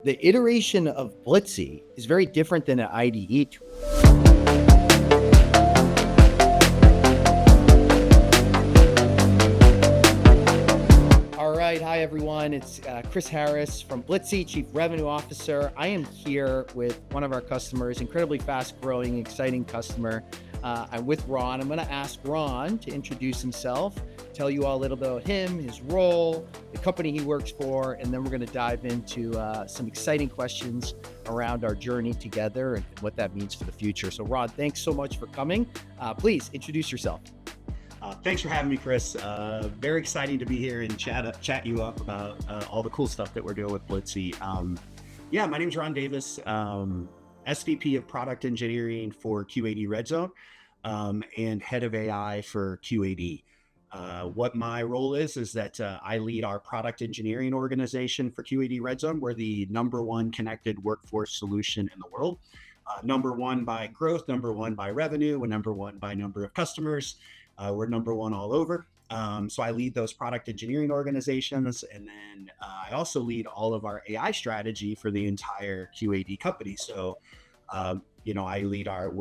The iteration of Blitzy is very different than an IDE tool. All right, hi everyone. It's Chris Harris from Blitzy, Chief Revenue Officer. I am here with one of our customers, incredibly fast-growing, exciting customer. I'm with Ron. I'm going to ask Ron to introduce himself, tell you all a little bit about him, his role, the company he works for, and then we're going to dive into some exciting questions around our journey together and what that means for the future. So Ron, thanks so much for coming. Please introduce yourself. Thanks for having me, Chris. Very exciting to be here and chat you up about all the cool stuff that we're doing with Blitzy. My name's Ron Davis, SVP of Product Engineering for QAD RedZone, and head of AI for QAD. What my role is that I lead our product engineering organization for QAD RedZone. We're the #1 connected workforce solution in the world. #1 by growth, #1 by revenue, and #1 by number of customers. We're #1 all over. So I lead those product engineering organizations. And then I also lead all of our AI strategy for the entire QAD company. So, I lead our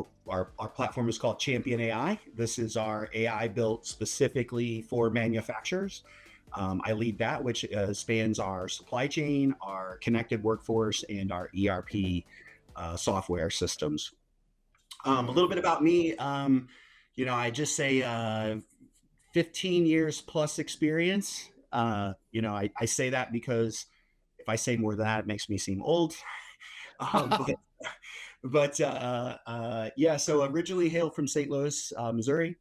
platform is called Champion AI. This is our AI built specifically for manufacturers. I lead that, which spans our supply chain, our connected workforce, and our ERP software systems. A little bit about me. I just say 15 years plus experience. I say that because if I say more than that, it makes me seem old. So originally hailed from St. Louis, Missouri.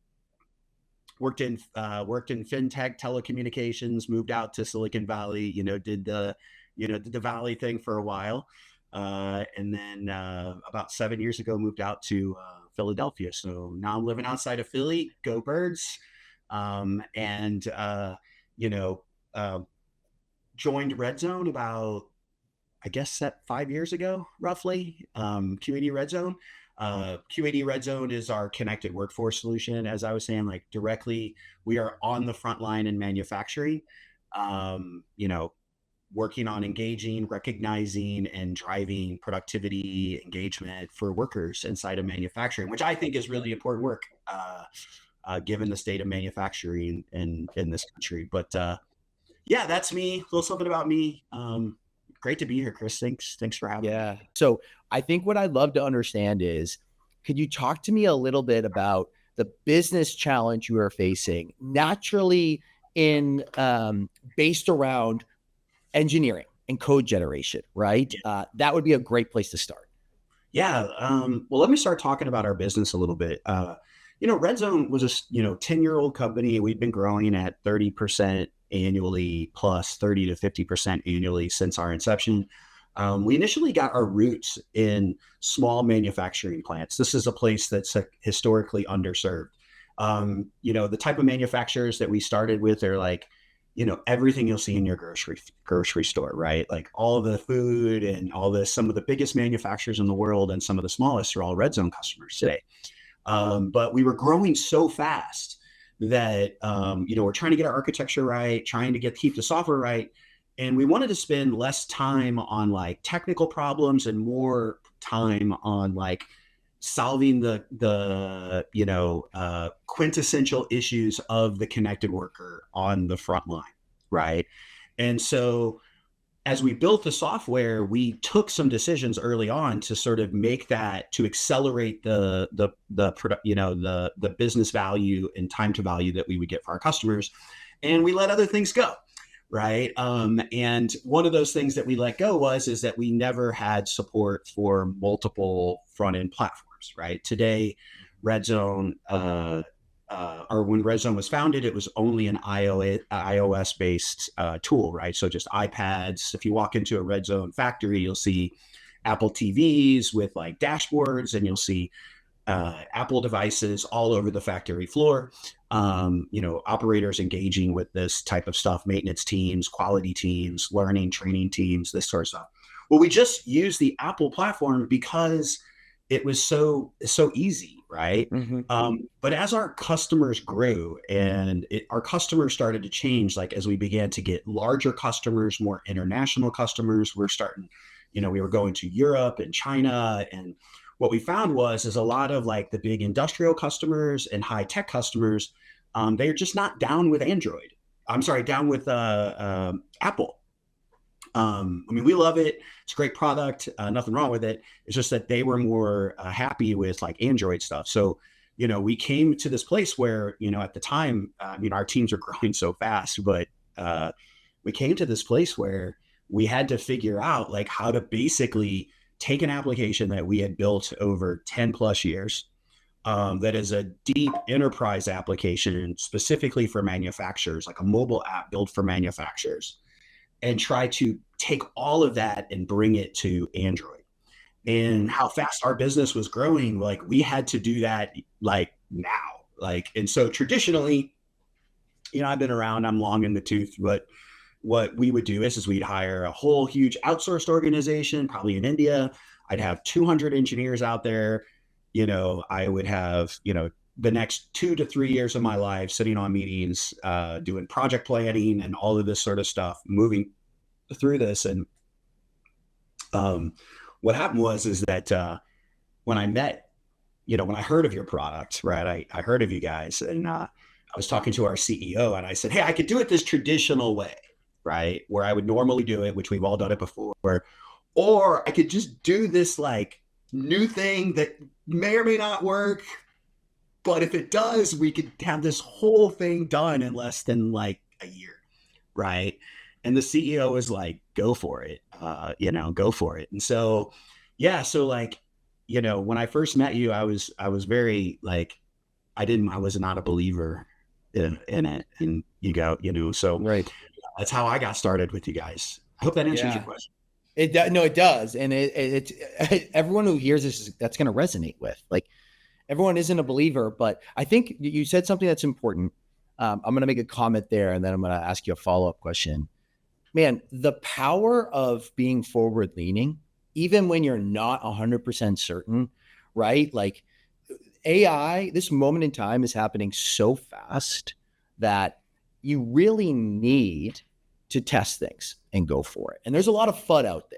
Worked in fintech, telecommunications, moved out to Silicon Valley, did the Valley thing for a while. And then about 7 years ago, moved out to Philadelphia. So now I'm living outside of Philly. Go Birds. Joined RedZone about, I guess, 5 years ago, roughly. QAD RedZone. QAD RedZone is our connected workforce solution. As I was saying, like directly, we are on the front line in manufacturing. Working on engaging, recognizing, and driving productivity engagement for workers inside of manufacturing, which I think is really important work, given the state of manufacturing in this country. But that's me. A little something about me. Great to be here, Chris. Thanks for having me. Yeah. So I think what I'd love to understand is, could you talk to me a little bit about the business challenge you are facing naturally based around engineering and code generation, right? That would be a great place to start. Yeah. Well, let me start talking about our business a little bit. RedZone was a 10-year-old company. We've been growing at 30% annually, plus 30 to 50% annually since our inception. We initially got our roots in small manufacturing plants. This is a place that's historically underserved. The type of manufacturers that we started with are like, everything you'll see in your grocery store, right? Like all the food and all this, some of the biggest manufacturers in the world and some of the smallest are all RedZone customers today. But we were growing so fast that, we're trying to get our architecture right, trying to keep the software right. And we wanted to spend less time on like technical problems and more time on like solving the quintessential issues of the connected worker on the front line, right? And so as we built the software, we took some decisions early on to sort of make that, to accelerate the business value and time to value that we would get for our customers, and we let other things go, right? And one of those things that we let go is that we never had support for multiple front-end platforms, right? Today, RedZone, or when RedZone was founded, it was only an iOS-based tool, right? So just iPads. If you walk into a RedZone factory, you'll see Apple TVs with like dashboards, and you'll see Apple devices all over the factory floor. Operators engaging with this type of stuff, maintenance teams, quality teams, learning, training teams, this sort of stuff. Well, we just used the Apple platform because it was so easy, right? Mm-hmm. But as our customers grew and our customers started to change, like as we began to get larger customers, more international customers, we're starting, we were going to Europe and China. And what we found is a lot of like the big industrial customers and high tech customers, they're just not down with Android. I'm sorry, down with Apple. We love it. It's a great product. Nothing wrong with it. It's just that they were more happy with like Android stuff. So, we came to this place where, at the time, our teams are growing so fast, but we came to this place where we had to figure out like how to basically take an application that we had built over 10 plus years, that is a deep enterprise application specifically for manufacturers, like a mobile app built for manufacturers, and try to take all of that and bring it to Android. And how fast our business was growing, like we had to do that like now. And so traditionally, I've been around, I'm long in the tooth, but what we would do is we'd hire a whole huge outsourced organization, probably in India. I'd have 200 engineers out there. I would have, the next 2 to 3 years of my life sitting on meetings, doing project planning and all of this sort of stuff, moving through this. And what happened is that when I met, when I heard of your product, right, I heard of you guys, and I was talking to our CEO and I said, hey, I could do it this traditional way, right, where I would normally do it, which we've all done it before, or I could just do this like new thing that may or may not work. But if it does, we could have this whole thing done in less than like a year, right? And the CEO was like, go for it, go for it. And so, when I first met you, I was very like, I was not a believer in it. And so right. That's how I got started with you guys. I hope that answers your question. No, it does. And it's everyone who hears this, that's going to resonate with. Like, everyone isn't a believer, but I think you said something that's important. I'm going to make a comment there, and then I'm going to ask you a follow-up question. Man, the power of being forward-leaning, even when you're not 100% certain, right? Like AI, this moment in time is happening so fast that you really need to test things and go for it. And there's a lot of FUD out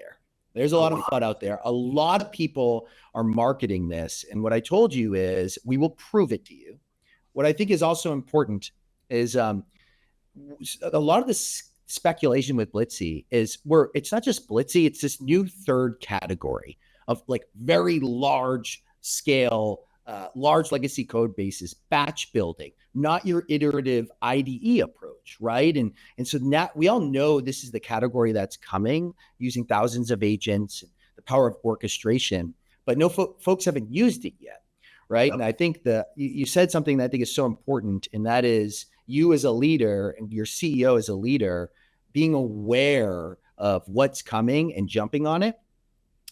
there. A lot of people are marketing this. And what I told you is we will prove it to you. What I think is also important is a lot of this speculation with Blitzy is it's not just Blitzy, it's this new third category of like very large scale, large legacy code bases, batch building, not your iterative IDE approach, right? And so now we all know this is the category that's coming, using thousands of agents, the power of orchestration, but no folks haven't used it yet, right? Yep. And I think you said something that I think is so important, and that is you as a leader and your CEO as a leader being aware of what's coming and jumping on it.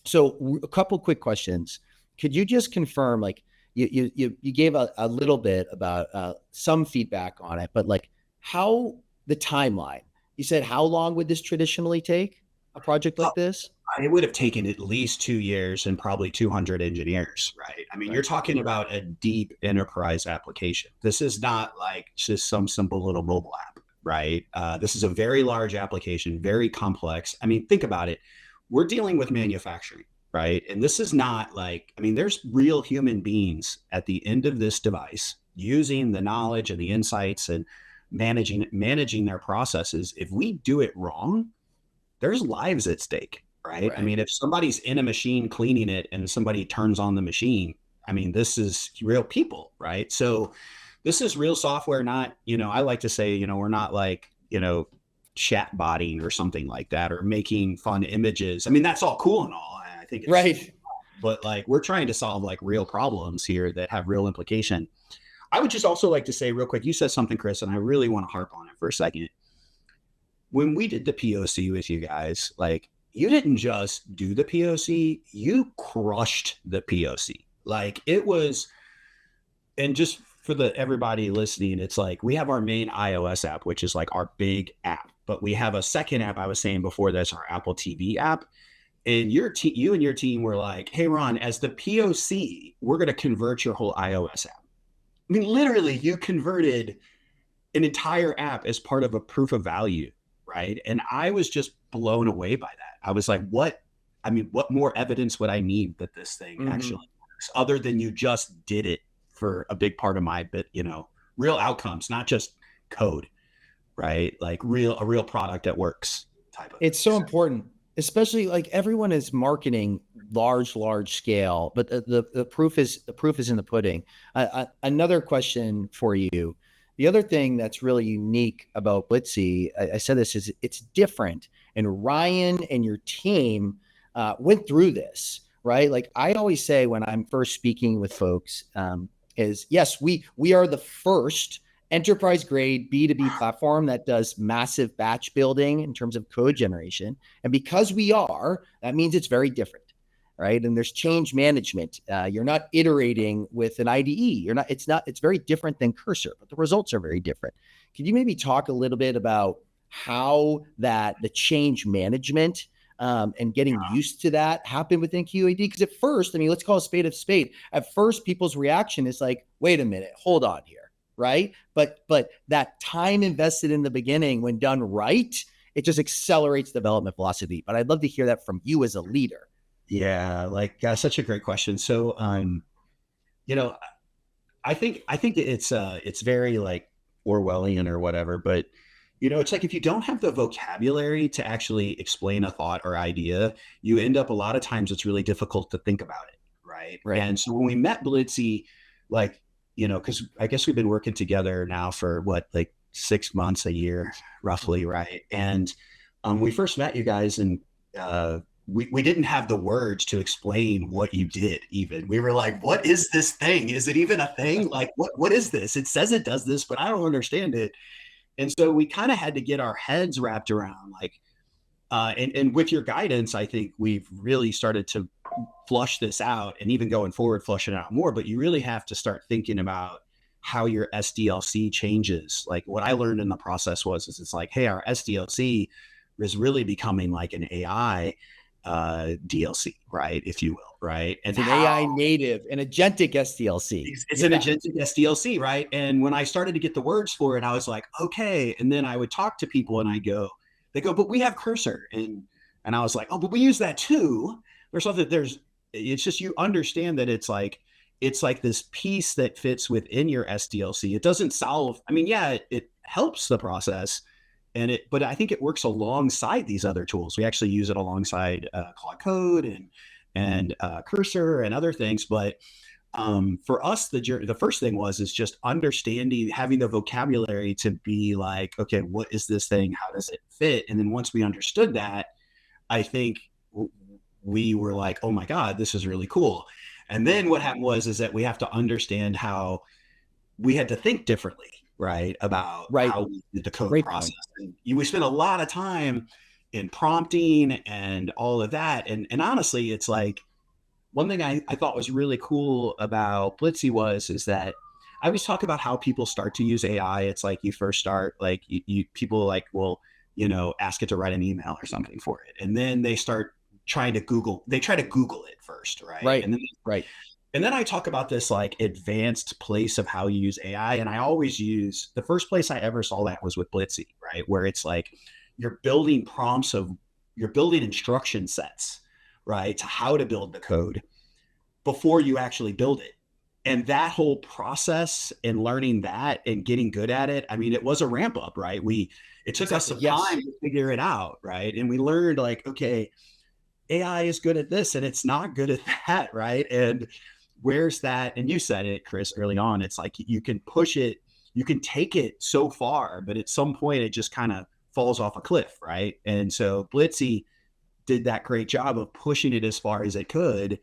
So a couple quick questions. Could you just confirm, like, you gave a little bit about some feedback on it, but like how the timeline, you said, how long would this traditionally take, a project like this? It would have taken at least 2 years and probably 200 engineers, right? I mean, You're talking about a deep enterprise application. This is not like just some simple little mobile app, right? This is a very large application, very complex. I mean, think about it. We're dealing with manufacturing, right? And this is not like, there's real human beings at the end of this device using the knowledge and the insights and managing their processes. If we do it wrong, there's lives at stake, right? If somebody's in a machine cleaning it and somebody turns on the machine, this is real people, right? So this is real software, not, I like to say, we're not like, chat botting or something like that, or making fun images. That's all cool and all. I think it's right. But like, we're trying to solve like real problems here that have real implication. I would just also like to say real quick, you said something, Chris, and I really want to harp on it for a second. When we did the POC with you guys, like, you didn't just do the POC, you crushed the POC. Like, it was, and just for everybody listening, it's like, we have our main iOS app, which is like our big app, but we have a second app I was saying before, that's our Apple TV app. And you and your team were like, hey, Ron, as the POC, we're going to convert your whole iOS app. Literally, you converted an entire app as part of a proof of value, right? And I was just blown away by that. I was like, what I mean, what more evidence would I need that this thing actually works other than you just did it for a big part of my bit, real outcomes, not just code, right? Like a real product that works type of It's thing. so important, especially like everyone is marketing large scale, but the proof is in the pudding. Another question for you. The other thing that's really unique about Blitzy, I said this, is it's different. And Ryan and your team went through this, right? Like I always say when I'm first speaking with folks, is yes, we are the first enterprise grade B2B platform that does massive batch building in terms of code generation. And because we are, that means it's very different, right? And there's change management. You're not iterating with an IDE. It's very different than Cursor, but the results are very different. Can you maybe talk a little bit about how the change management and getting used to that happened within QAD? Because at first, I mean, let's call a spade. At first, people's reaction is like, wait a minute, hold on here. Right. But that time invested in the beginning, when done right, it just accelerates development velocity. But I'd love to hear that from you as a leader. Yeah, like such a great question. So, I think it's very like Orwellian or whatever, but it's like if you don't have the vocabulary to actually explain a thought or idea, you end up a lot of times it's really difficult to think about it, right? Right. And so when we met Blitzy, like because I guess we've been working together now for like 6 months, a year, roughly, right? And we first met you guys, and we didn't have the words to explain what you did. Even we were like, "What is this thing? Is it even a thing? Like, what is this? It says it does this, but I don't understand it." And so we kind of had to get our heads wrapped around, like, and with your guidance, I think we've really started to flush this out, and even going forward, flush it out more. But you really have to start thinking about how your SDLC changes. Like what I learned in the process is it's like, hey, our SDLC is really becoming like an AI DLC, right? If you will, right? And it's an AI native, an agentic SDLC. It's an agentic SDLC, right? And when I started to get the words for it, I was like, okay. And then I would talk to people and they go, but we have Cursor. And I was like, oh, but we use that too. It's just, you understand that it's like this piece that fits within your SDLC. It doesn't solve, I mean, yeah, it helps the process, but I think it works alongside these other tools. We actually use it alongside Claude Code and Cursor and other things. But for us, the first thing is just understanding, having the vocabulary to be like, okay, what is this thing? How does it fit? And then once we understood that, I think we were like, oh my God, this is really cool. And then what happened is that we have to understand how we had to think differently, right? About how we did the code process. And we spent a lot of time in prompting and all of that. And honestly, it's like, one thing I thought was really cool about Blitzy is that I always talk about how people start to use AI. It's like you first start, like people like, well, ask it to write an email or something for it. And then they start try to Google it first, right? Right. And then, And then I talk about this like advanced place of how you use AI. And I always use, the first place I ever saw that was with Blitzy, right? Where it's like, you're building instruction sets, right? To how to build the code before you actually build it. And that whole process and learning that and getting good at it, I mean, it was a ramp up, right? It took us some time to figure it out, right? And we learned like, okay, AI is good at this and it's not good at that, right? And where's that? And you said it, Chris, early on. It's like you can push it, you can take it so far, but at some point it just kind of falls off a cliff, right? And so Blitzy did that great job of pushing it as far as it could,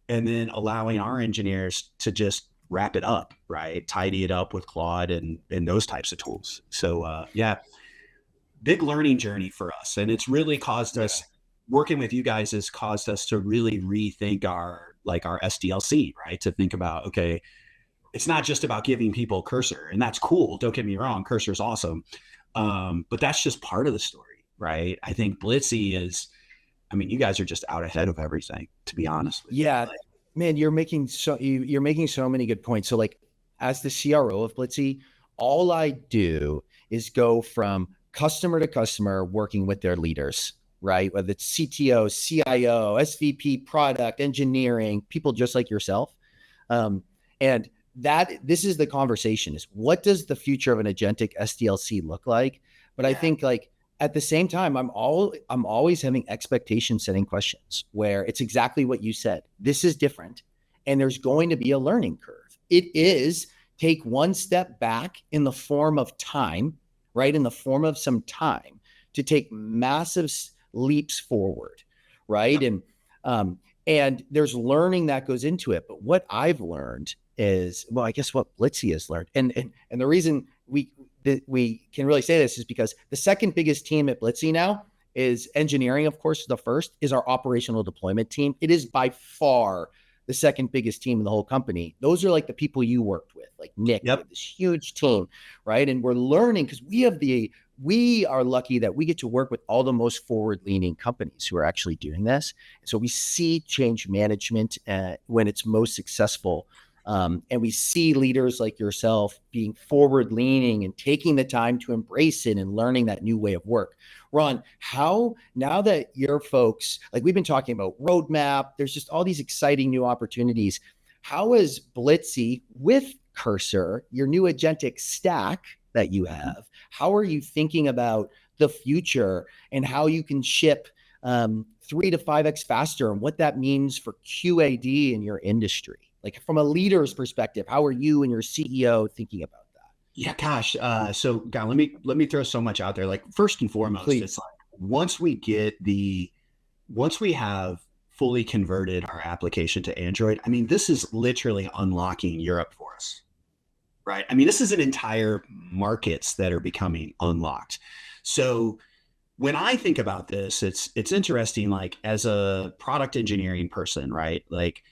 and then allowing our engineers to just wrap it up, right? Tidy it up with Claude and those types of tools. So yeah, big learning journey for us. And it's really caused us, working with you guys has caused us to really rethink our SDLC, right? To think about, okay, it's not just about giving people Cursor, and that's cool. Don't get me wrong. Cursor is awesome. But that's just part of the story, right? I think Blitzy is, I mean, you guys are just out ahead of everything, to be honest with you. Yeah, man, you're making so many good points. So like, as the CRO of Blitzy, all I do is go from customer to customer working with their leaders. right? Whether it's CTO, CIO, SVP, product engineering, people just like yourself. And this is the conversation: is what does the future of an agentic SDLC look like? But I think like at the same time, I'm always having expectation setting questions where it's exactly what you said. This is different, and there's going to be a learning curve. It is take one step back in the form of time, right? In the form of some time to take massive leaps forward, right? And there's learning that goes into it. But what I've learned is, well, I guess what Blitzy has learned, and the reason we can really say this is because the second biggest team at Blitzy now is engineering. Of course, the first is our operational deployment team. It is by far the second biggest team in the whole company. Those are like the people you worked with, like Nick, this huge team, right? And we're learning because we are lucky that we get to work with all the most forward-leaning companies who are actually doing this. So we see change management when it's most successful. And we see leaders like yourself being forward-leaning and taking the time to embrace it and learning that new way of work. Ron, how, now that your folks, like we've been talking about roadmap, there's just all these exciting new opportunities. How is Blitzy with Cursor, your new agentic stack that you have, how are you thinking about the future and how you can ship 3 to 5x faster and what that means for QAD in your industry? Like from a leader's perspective, how are you and your CEO thinking about that? Yeah, gosh. So God, let me throw so much out there. Like first and foremost, Please. It's like once we have fully converted our application to Android, I mean, this is literally unlocking Europe for us, right? I mean, this is an entire markets that are becoming unlocked. So when I think about this, it's interesting, like as a product engineering person, right? Like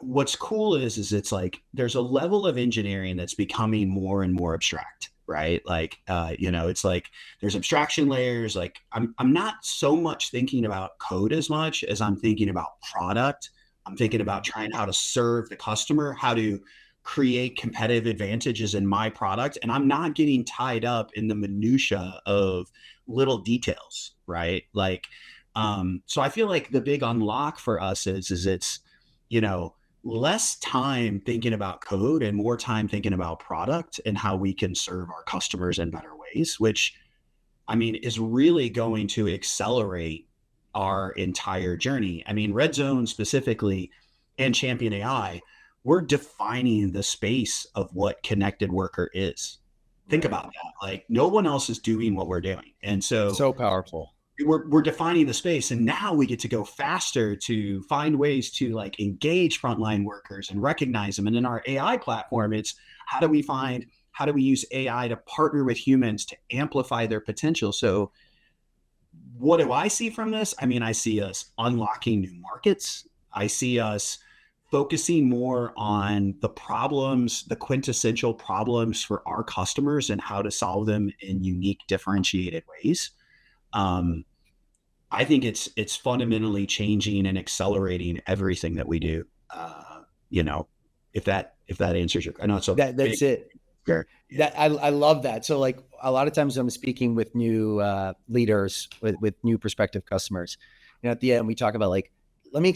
what's cool is it's like there's a level of engineering that's becoming more and more abstract, right? Like it's like there's abstraction layers. Like I'm not so much thinking about code as much as I'm thinking about product. I'm thinking about trying how to serve the customer, how to create competitive advantages in my product, and I'm not getting tied up in the minutia of little details, right? Like so I feel like the big unlock for us is it's less time thinking about code and more time thinking about product and how we can serve our customers in better ways, which I mean is really going to accelerate our entire journey. I mean, RedZone specifically and Champion AI, we're defining the space of what connected worker is. Think about that. Like no one else is doing what we're doing. And so Powerful. We're defining the space, and now we get to go faster to find ways to like engage frontline workers and recognize them. And in our AI platform, it's how do we use AI to partner with humans to amplify their potential? So what do I see from this? I mean, I see us unlocking new markets. I see us focusing more on the problems, the quintessential problems for our customers and how to solve them in unique, differentiated ways. I think it's fundamentally changing and accelerating everything that we do. If that answers your, I know it's so that's big. it. Sure. That I love that. So like a lot of times I'm speaking with new leaders with new prospective customers, and at the end we talk about like, let me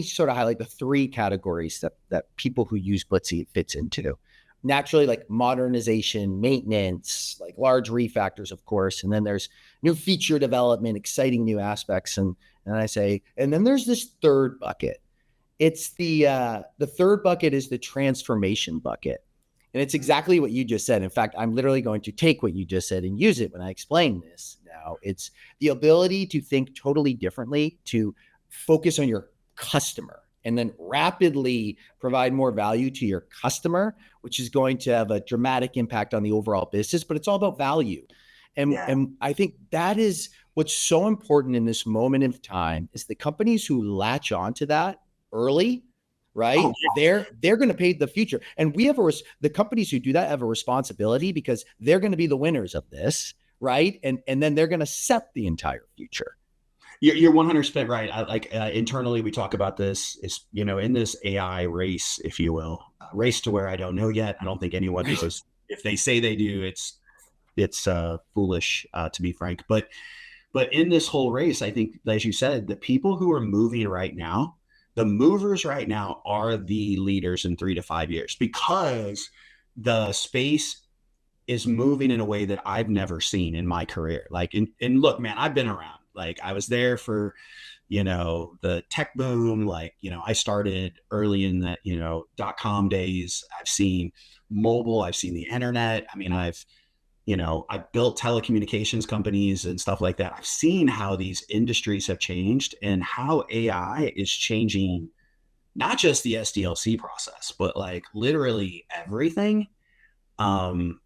sort of highlight the 3 categories that people who use Blitzy fits into. Naturally, like modernization, maintenance, like large refactors, of course. And then there's new feature development, exciting new aspects. And I say, and then there's this third bucket. It's the third bucket is the transformation bucket. And it's exactly what you just said. In fact, I'm literally going to take what you just said and use it when I explain this now. It's the ability to think totally differently, to focus on your customer, and then rapidly provide more value to your customer, which is going to have a dramatic impact on the overall business, but it's all about value. And I think that is what's so important in this moment of time is the companies who latch onto that early, right? Oh, They're going to pay the future. And we have the companies who do that have a responsibility because they're going to be the winners of this, right? And then they're going to set the entire future. You're 100% right. Internally, we talk about this is, in this AI race, if you will, race to where I don't know yet. I don't think anyone knows. If they say they do, it's foolish, to be frank. But But in this whole race, I think, as you said, the people who are moving right now, the movers right now are the leaders in 3 to 5 years, because the space is moving in a way that I've never seen in my career. Like, and look, man, I've been around. Like, I was there for, the tech boom. Like, I started early in the, .com days. I've seen mobile. I've seen the internet. I mean, I've built telecommunications companies and stuff like that. I've seen how these industries have changed and how AI is changing not just the SDLC process, but like literally everything. The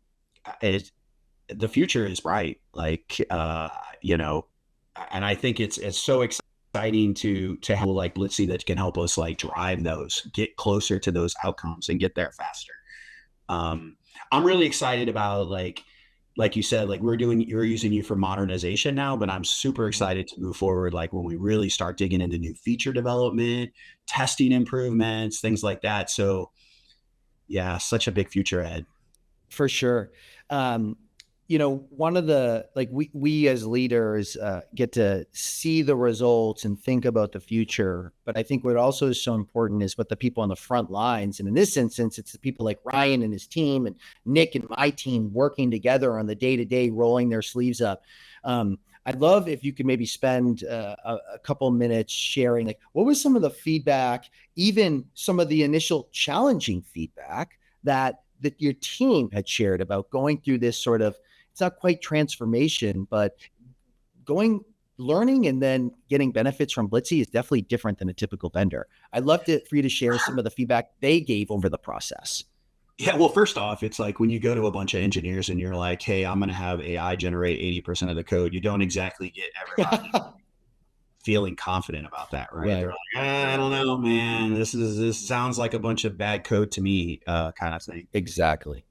future is bright. Like, and I think it's so exciting to have like Blitzy that can help us like drive those, get closer to those outcomes and get there faster. I'm really excited about like you said, like we're using you for modernization now, but I'm super excited to move forward. Like when we really start digging into new feature development, testing improvements, things like that. So yeah, such a big future ahead. For sure. One of the, like we as leaders get to see the results and think about the future. But I think what also is so important is what the people on the front lines. And in this instance, it's the people like Ryan and his team and Nick and my team working together on the day-to-day, rolling their sleeves up. I'd love if you could maybe spend a couple minutes sharing, like, what was some of the feedback, even some of the initial challenging feedback that your team had shared about going through this sort of, it's not quite transformation, but learning and then getting benefits from Blitzy is definitely different than a typical vendor. I'd love for you to share some of the feedback they gave over the process. Yeah, well, first off, it's like when you go to a bunch of engineers and you're like, hey, I'm going to have AI generate 80% of the code, you don't exactly get everybody feeling confident about that, right? They're like, I don't know, man. This sounds like a bunch of bad code to me, kind of thing. Exactly.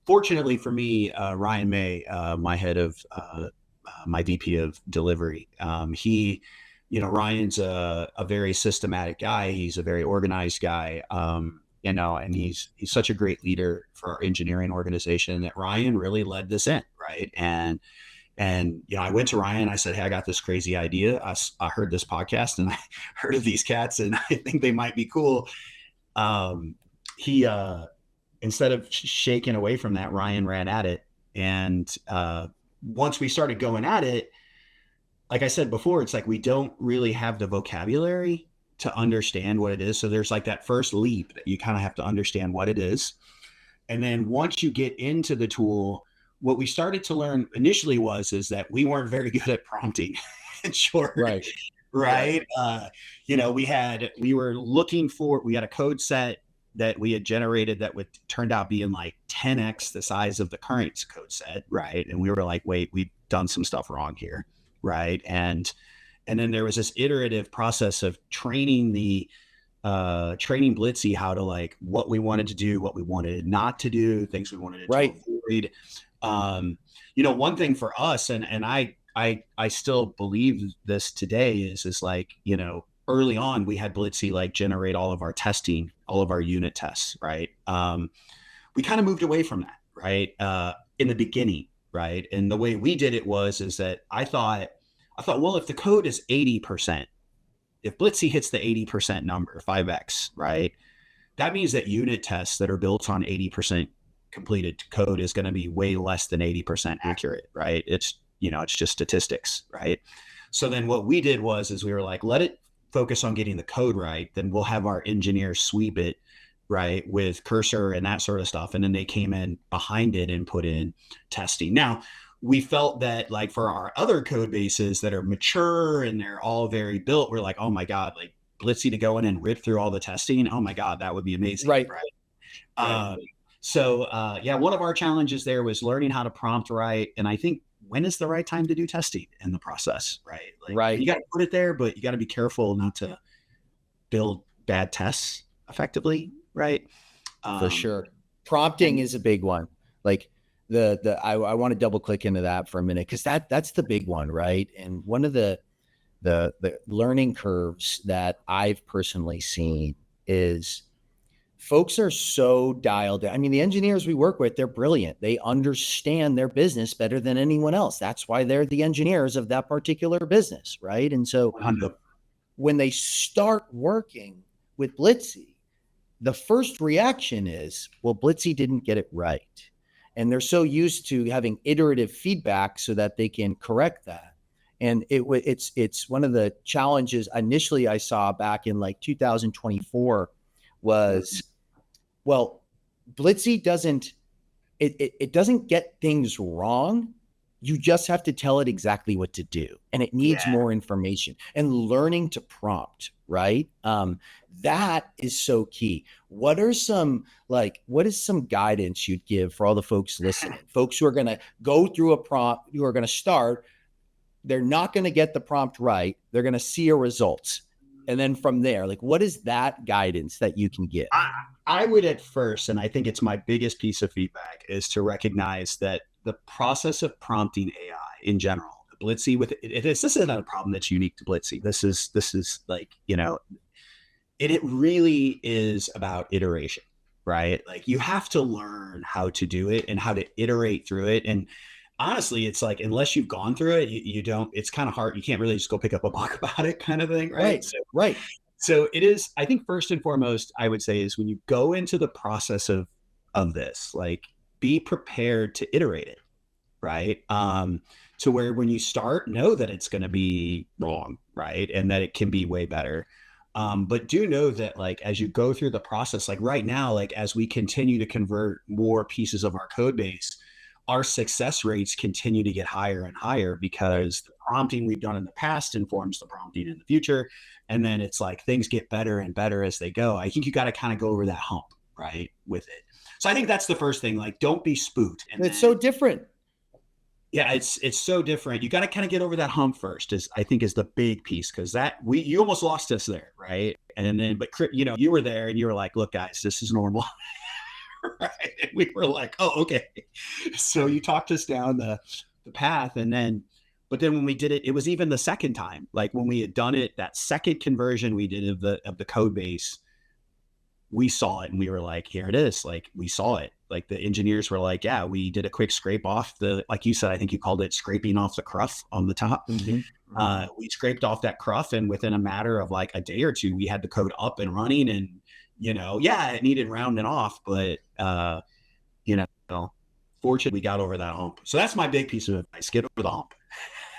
Fortunately for me, Ryan May, my head of my VP of delivery, Ryan's a very systematic guy. He's a very organized guy, and he's such a great leader for our engineering organization that Ryan really led this in, right? And I went to Ryan. I said, hey, I got this crazy idea. I heard this podcast and I heard of these cats and I think they might be cool. He, instead of shaking away from that, Ryan ran at it. And once we started going at it, like I said before, it's like we don't really have the vocabulary to understand what it is. So there's like that first leap that you kind of have to understand what it is. And then once you get into the tool, what we started to learn initially is that we weren't very good at prompting in short. Right. We had a code set that we had generated that turned out being like 10x the size of the current code set. Right. And we were like, wait, we've done some stuff wrong here. Right. And then there was this iterative process of training training Blitzy how to like what we wanted to do, what we wanted not to do, things we wanted to avoid. One thing for us, and I still believe this today is like, early on we had Blitzy like generate all of our testing, all of our unit tests. Right. We kind of moved away from that. Right. In the beginning. Right. And the way we did it is that I thought, well, if the code is 80%, if Blitzy hits the 80% number, 5x, right, that means that unit tests that are built on 80% completed code is going to be way less than 80% accurate, right? It's just statistics, right? So then what we did is we were like, let it focus on getting the code right. Then we'll have our engineers sweep it, right, with Cursor and that sort of stuff. And then they came in behind it and put in testing. Now, we felt that like for our other code bases that are mature and they're all very built, we're like, oh my God, like Blitzy to go in and rip through all the testing. Oh my God, that would be amazing. Right. So one of our challenges there was learning how to prompt right. And I think when is the right time to do testing in the process, right? Like, you got to put it there, but you got to be careful not to build bad tests effectively, right? For sure. Prompting is a big one. Like I want to double click into that for a minute, because that's the big one, right? And one of the learning curves that I've personally seen is folks are so dialed in. I mean, the engineers we work with, they're brilliant. They understand their business better than anyone else. That's why they're the engineers of that particular business, right? And so when they start working with Blitzy, the first reaction is, well, Blitzy didn't get it right. And they're so used to having iterative feedback so that they can correct that. And it's one of the challenges initially I saw back in like 2024 was, well, Blitzy doesn't get things wrong. You just have to tell it exactly what to do. And it needs more information and learning to prompt, right? That is so key. What is some guidance you'd give for all the folks listening, folks who are going to go through a prompt, who are going to start, they're not going to get the prompt right. They're going to see a result. And then from there, like, what is that guidance that you can give? I would at first, and I think it's my biggest piece of feedback, is to recognize that the process of prompting AI in general, Blitzy this isn't a problem that's unique to Blitzy. This is like, it really is about iteration, right? Like you have to learn how to do it and how to iterate through it. And honestly, it's like, unless you've gone through it, you don't, it's kind of hard. You can't really just go pick up a book about it kind of thing. Right. So it is, I think first and foremost, I would say is when you go into the process of this, like be prepared to iterate it. Right. To where when you start, know that it's going to be wrong. Right. And that it can be way better. But do know that like, as you go through the process, like right now, like as we continue to convert more pieces of our code base, our success rates continue to get higher and higher because the prompting we've done in the past informs the prompting in the future. And then it's like things get better and better as they go. I think you got to kind of go over that hump, right, with it. So I think that's the first thing, like, don't be spooked. And it's so different. Yeah, it's so different. You got to kind of get over that hump first, I think is the big piece, because you almost lost us there, right? And then, but you were there and you were like, look, guys, this is normal. Right. And we were like, oh, okay. So you talked us down the path. But then when we did it, it was even the second time, like when we had done it, that second conversion we did of the code base, we saw it and we were like, here it is. Like we saw it. Like the engineers were like, yeah, we did a quick scrape off like you said, I think you called it scraping off the cruff on the top. Mm-hmm. We scraped off that cruff, and within a matter of like a day or two, we had the code up and running, and it needed rounding off, but fortunately we got over that hump. So that's my big piece of advice. Get over the hump.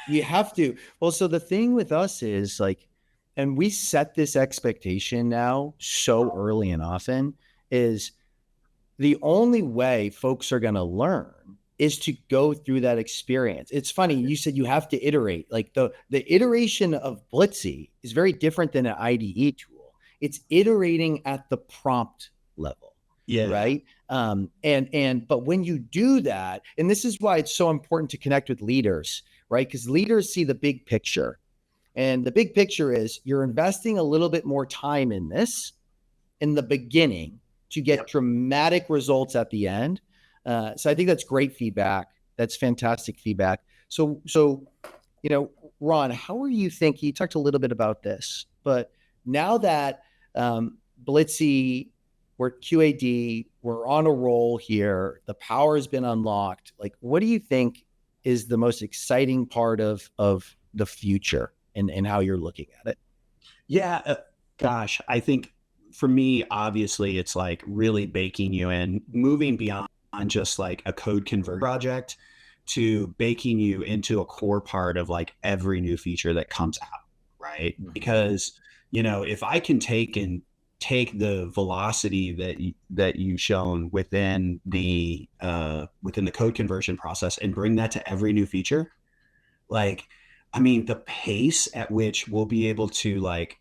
You have to. Well, so the thing with us is like, and we set this expectation now so early and often, is the only way folks are going to learn is to go through that experience. It's funny. You said you have to iterate. Like the iteration of Blitzy is very different than an IDE tool. It's iterating at the prompt level. Yeah. Right. But when you do that, and this is why it's so important to connect with leaders, right? Because leaders see the big picture, and the big picture is you're investing a little bit more time in this in the beginning to get dramatic results at the end. So I think that's great feedback. That's fantastic feedback. So, Ron, how are you thinking? You talked a little bit about this, but now that Blitzy, we're QAD, we're on a roll here, the power has been unlocked. Like, what do you think is the most exciting part of the future and how you're looking at it? Yeah, gosh, I think for me, obviously, it's like really baking you in, moving beyond just like a code convert project to baking you into a core part of like every new feature that comes out, right? Mm-hmm. Because, if I can take the velocity that you've shown within the code conversion process and bring that to every new feature, like, I mean, the pace at which we'll be able to like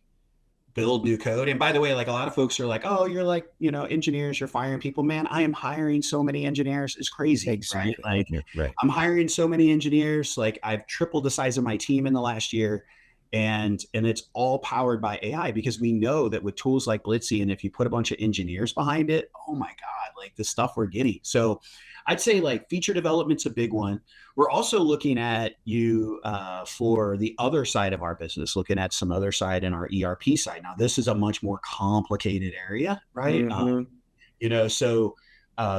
build new code. And by the way, like a lot of folks are like, oh, you're like, engineers, you're firing people. Man, I am hiring so many engineers. It's crazy. Exactly. Right? Like, right. I'm hiring so many engineers. Like I've tripled the size of my team in the last year. And it's all powered by AI, because we know that with tools like Blitzy, and if you put a bunch of engineers behind it, oh my God, like the stuff we're getting. So I'd say like feature development's a big one. We're also looking at you for the other side of our business, looking at some other side in our ERP side. Now, this is a much more complicated area, right? So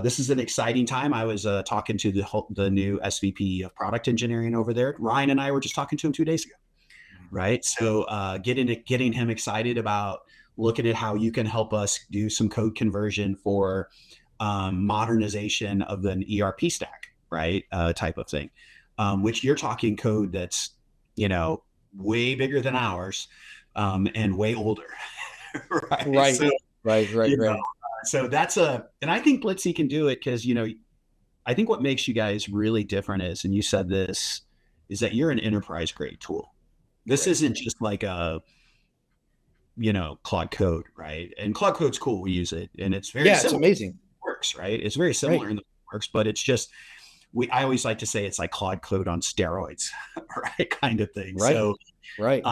this is an exciting time. I was talking to the new SVP of Product Engineering over there. Ryan and I were just talking to him 2 days ago. Right. So getting him excited about looking at how you can help us do some code conversion for modernization of an ERP stack, right? Type of thing, which you're talking code that's, way bigger than ours and way older. Right. Right. So, Right. So and I think Blitzy can do it because, I think what makes you guys really different is, and you said this, is that you're an enterprise grade tool. This isn't just like a, Claude Code, right? And Claude Code's cool. We use it, and it's very it's similar. amazing. It works, right? It's very similar in the works, but it's just I always like to say it's like Claude Code on steroids, right? Kind of thing. Right. So, right.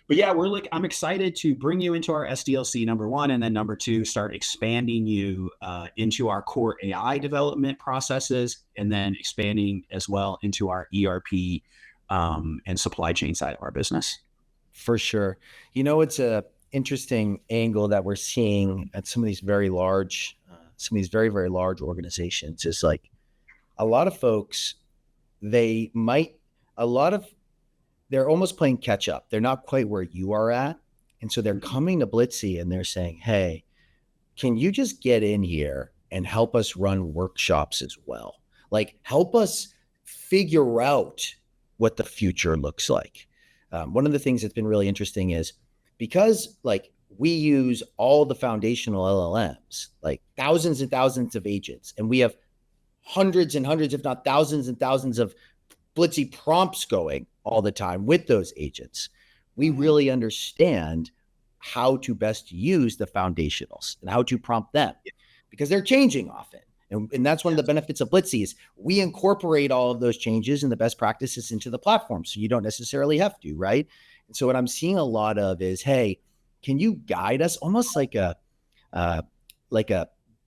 But yeah, I'm excited to bring you into our SDLC, number one, and then number two, start expanding you into our core AI development processes, and then expanding as well into our ERP and supply chain side of our business. For sure. It's a interesting angle that we're seeing at some of these very large, very, very large organizations is like a lot of folks, they're almost playing catch up. They're not quite where you are at. And so they're coming to Blitzy and they're saying, hey, can you just get in here and help us run workshops as well? Like help us figure out what the future looks like. One of the things that's been really interesting is because like we use all the foundational LLMs, like thousands and thousands of agents, and we have hundreds and hundreds, if not thousands and thousands of Blitzy prompts going all the time with those agents. We really understand how to best use the foundationals and how to prompt them because they're changing often. And that's one of the benefits of Blitzy is we incorporate all of those changes and the best practices into the platform. So you don't necessarily have to, right? And so what I'm seeing a lot of is, hey, can you guide us almost like a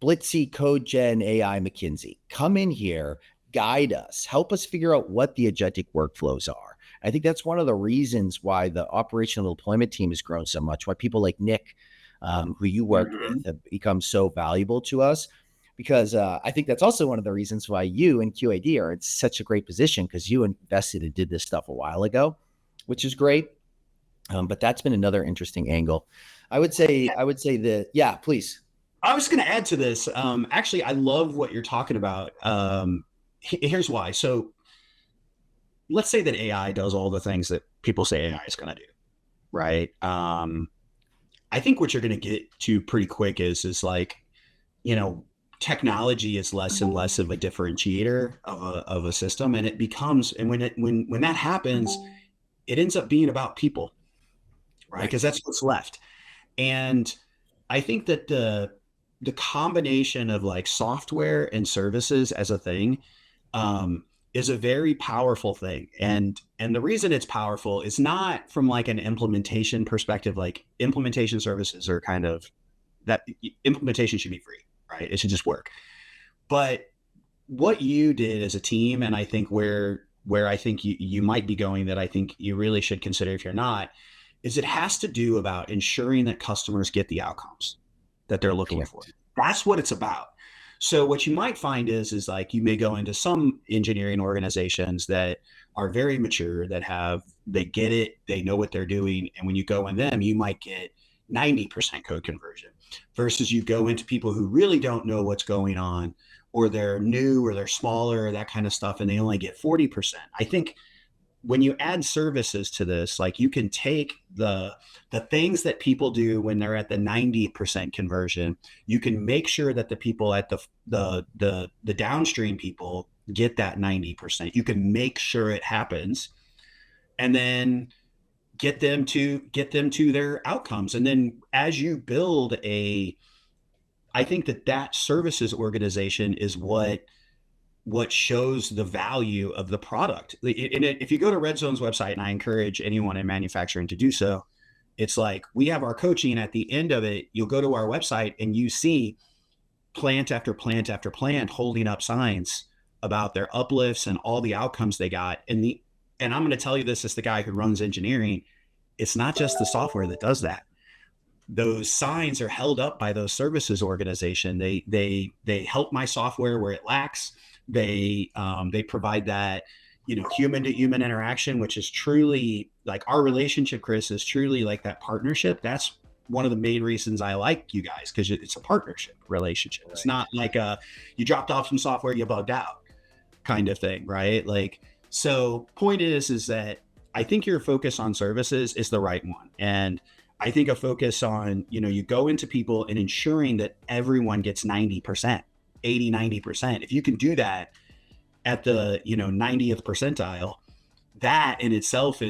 Blitzy Code Gen AI McKinsey? Come in here, guide us, help us figure out what the agentic workflows are. I think that's one of the reasons why the operational deployment team has grown so much, why people like Nick, who you work with, have become so valuable to us. Because I think that's also one of the reasons why you and QAD are in such a great position, because you invested and did this stuff a while ago, which is great. But that's been another interesting angle. I would say that, yeah, please. I was going to add to this. Actually, I love what you're talking about. Here's why. So let's say that AI does all the things that people say AI is going to do, right? I think what you're going to get to pretty quick is like, technology is less and less of a differentiator of a system, and it becomes, and when that happens, it ends up being about people, right? Because that's what's left. And I think that the combination of like software and services as a thing is a very powerful thing. And the reason it's powerful is not from like an implementation perspective. Like implementation services are kind of, that implementation should be free, right? It should just work. But what you did as a team, and I think where I think you might be going, that I think you really should consider if you're not, is it has to do about ensuring that customers get the outcomes that they're looking for. That's what it's about. So what you might find is like you may go into some engineering organizations that are very mature, they get it, they know what they're doing. And when you go in them, you might get 90% code conversion, versus you go into people who really don't know what's going on, or they're new, or they're smaller, or that kind of stuff, and they only get 40%. I think when you add services to this, like you can take the things that people do when they're at the 90% conversion, you can make sure that the people at the downstream people get that 90%. You can make sure it happens, and then get them to their outcomes. And then as you build I think that services organization is what what shows the value of the product. If you go to RedZone's website, and I encourage anyone in manufacturing to do so, it's like we have our coaching. At the end of it, you'll go to our website and you see plant after plant after plant holding up signs about their uplifts and all the outcomes they got. And I'm going to tell you this as the guy who runs engineering, it's not just the software that does that. Those signs are held up by those services organization. They help my software where it lacks. They provide that, human to human interaction, which is truly like our relationship, Chris, is truly like that partnership. That's one of the main reasons I like you guys, because it's a partnership relationship. Right. It's not like you dropped off some software, you bugged out kind of thing, right? Like, so point is that I think your focus on services is the right one. And I think a focus on, you go into people and ensuring that everyone gets 90%, 80, 90%. If you can do that at the, 90th percentile, that in itself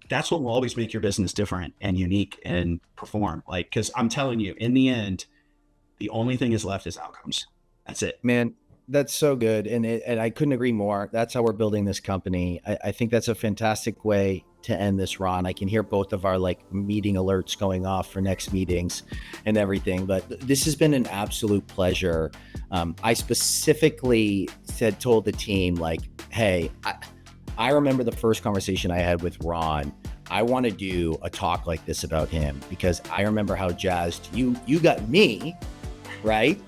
that's what will always make your business different and unique and perform. Like, cause I'm telling you, in the end, the only thing is left is outcomes. That's it, man. That's so good. And I couldn't agree more. That's how we're building this company. I think that's a fantastic way to end this, Ron. I can hear both of our meeting alerts going off for next meetings and everything, but this has been an absolute pleasure. I specifically told the team hey, I remember the first conversation I had with Ron. I want to do a talk like this about him because I remember how jazzed you got me, right?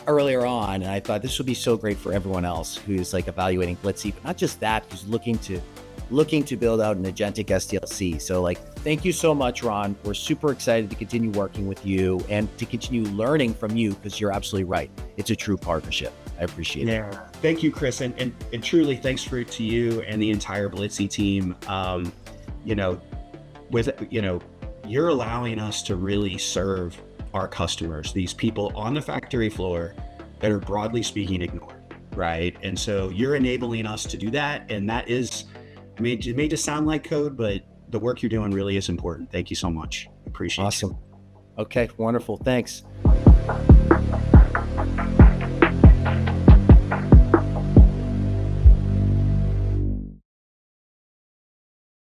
Earlier on. And I thought this would be so great for everyone else who's evaluating Blitzy, but not just that, who's looking to build out an agentic SDLC. So thank you so much, Ron. We're super excited to continue working with you and to continue learning from you, because you're absolutely right. It's a true partnership. I appreciate it. Yeah. Thank you, Chris. And truly thanks to you and the entire Blitzy team. You're allowing us to really serve our customers, these people on the factory floor that are broadly speaking ignored, right? And so you're enabling us to do that. And that is, it may just sound like code, but the work you're doing really is important. Thank you so much. Appreciate it. Awesome. Okay, wonderful. Thanks.